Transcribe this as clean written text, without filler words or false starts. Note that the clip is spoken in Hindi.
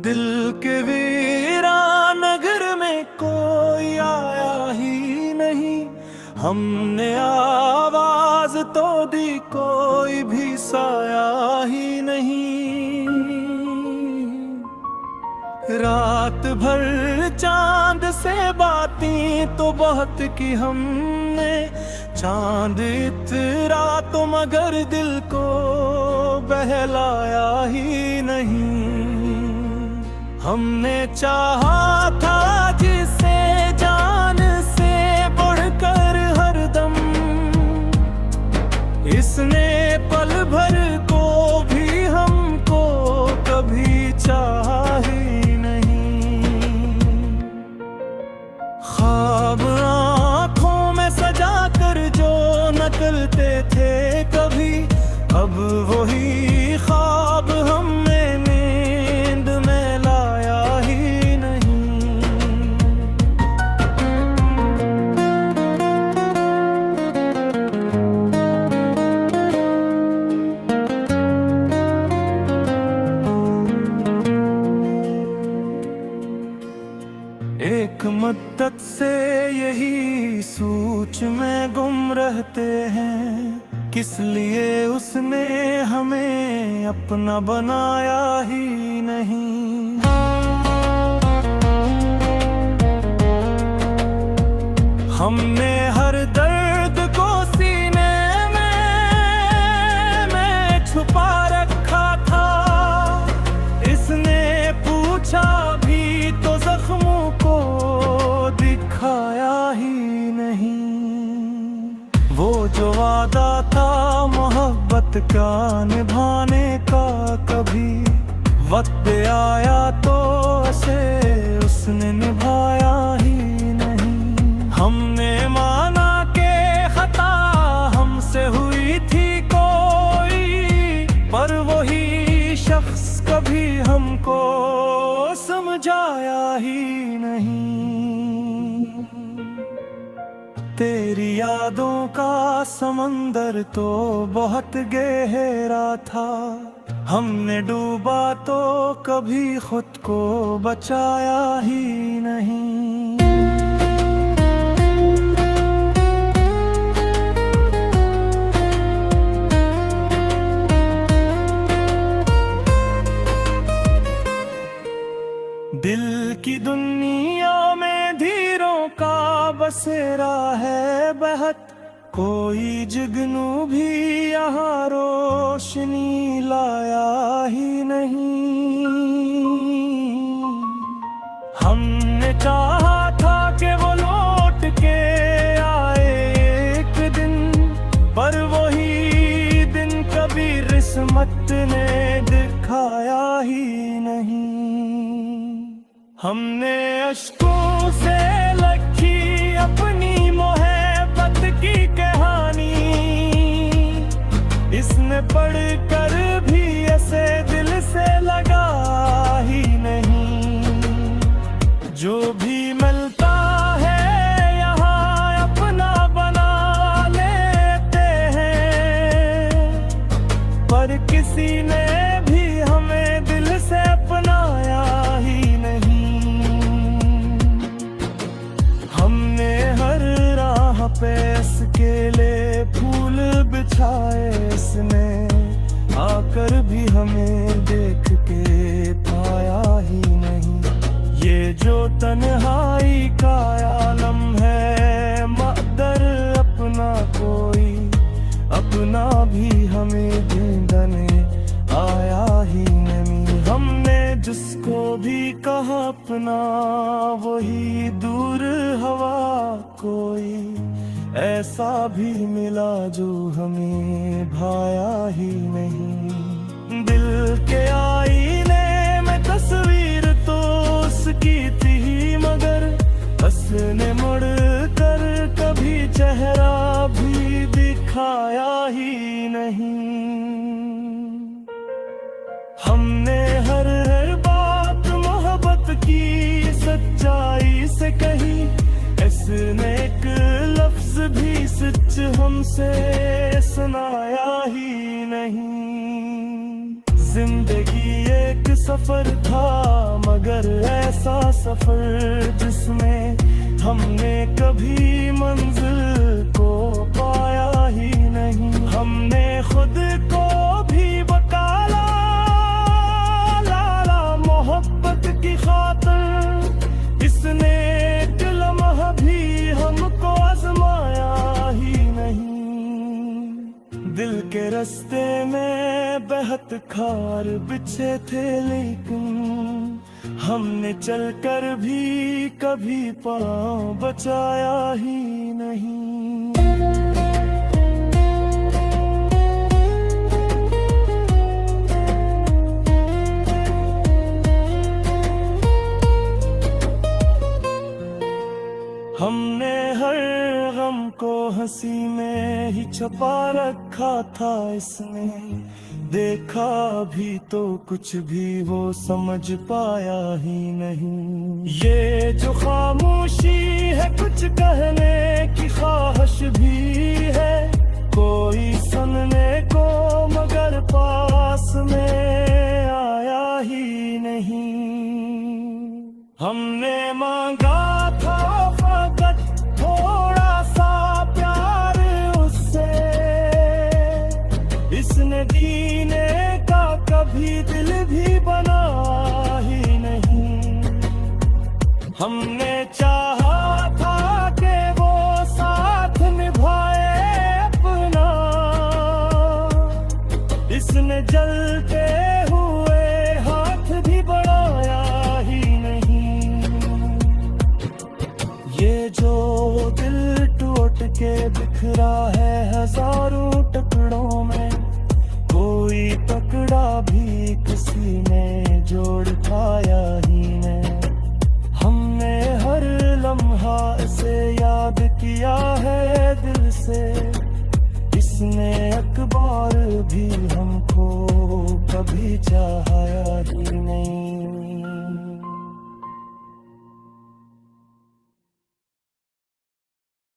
दिल के वीरान नगर में कोई आया ही नहीं। हमने आवाज तो दी, कोई भी साया ही नहीं। रात भर चांद से बातें तो बहुत की हमने, चांद इतरा तो मगर दिल को बहलाया ही नहीं। हमने चाहा था जिसे जान से बढ़कर हरदम, इसने पल भर को भी हमको कभी चाहा ही नहीं। ख्वाब आँखों में सजा कर जो नकलते थे कभी, अब वही ख्वाब हमें नींद में लाया ही नहीं। एक मुद्दत से यही सोच में गुम रहते हैं, किस लिए उसने हमें अपना बनाया ही नहीं। हमने हर दर्द को सीने में छुपा रखा था, इसने पूछा भी तो जख्मों को दिखाया ही नहीं। वो जो वादा था मोहब्बत का निभाने का, कभी वक्त आया तो उसे उसने निभाया ही नहीं। हमने माना के खता हमसे हुई थी कोई, पर वही शख्स कभी हमको समझाया ही नहीं। तेरी यादों का समंदर तो बहुत गहरा था, हमने डूबा तो कभी खुद को बचाया ही नहीं। दिल की दुनिया में धीरों का बसेरा है बहुत, कोई जुगनू भी यहाँ रोशनी लाया ही नहीं। हमने चाहा था कि वो लौट के आए एक दिन, पर वही दिन कभी किस्मत ने दिखाया ही नहीं। हमने अश्कों से लिखी अपनी मोहब्बत की कहानी, इसने पढ़कर भी ऐसे दिल से लगा ही नहीं। जो भी मिलता है यहाँ अपना बना लेते हैं, पर किसी ने भी हमें दिल से अपनाया ही नहीं। हमने हर राह पे इसके लिए फूल बिछाए, इसने आकर भी हमें देख के पाया ही नहीं। ये जो तन्हाई का आलम है मगर अपना कोई अपना भी हमें ढूंढने आया ही नहीं। हमने जिसको भी कहा अपना वही दूर हवा, कोई ऐसा भी मिला जो हमें भाया ही नहीं। दिल के आईने में तस्वीर तो उसकी थी, मगर उसने मुड़ कर कभी चेहरा भी दिखाया ही नहीं। हमने हर बात मोहब्बत की सच्चाई से कही, इसने एक लफ्ज भी सच हमसे सुनाया ही नहीं। जिंदगी एक सफर था, मगर ऐसा सफर जिसमें हमने कभी मंजिल को पाया ही नहीं। हमने खुद को भी बकाला लाला मोहब्बत की खातिर, इसने एक लम्हा भी हमको आजमाया ही नहीं। दिल के रास्ते में बेहद खार बिछे थे, लेकिन हमने चलकर भी कभी पाँव बचाया ही नहीं। हमने हर गम को हंसी में ही छुपा रखा था, इसने देखा भी तो कुछ भी वो समझ पाया ही नहीं। ये जो खामोशी है कुछ कहने की ख्वाहिश भी है, कोई सुनने को मगर पास में आया ही नहीं। हमने मांगा था फकत थोड़ा सा प्यार उससे, इसने जीने का कभी दिल भी बना ही नहीं। हमने चाहा था कि वो साथ निभाए अपना, इसने जलते हुए हाथ भी बढ़ाया ही नहीं। ये जो दिल टूट के बिखरा है हजारों टुकड़ों में, कोई टुकड़ा भी किसी ने जोड़ पाया ही नहीं। हमने हर लम्हा इसे याद किया है दिल से, इसने एक बार भी हमको कभी चाहा ही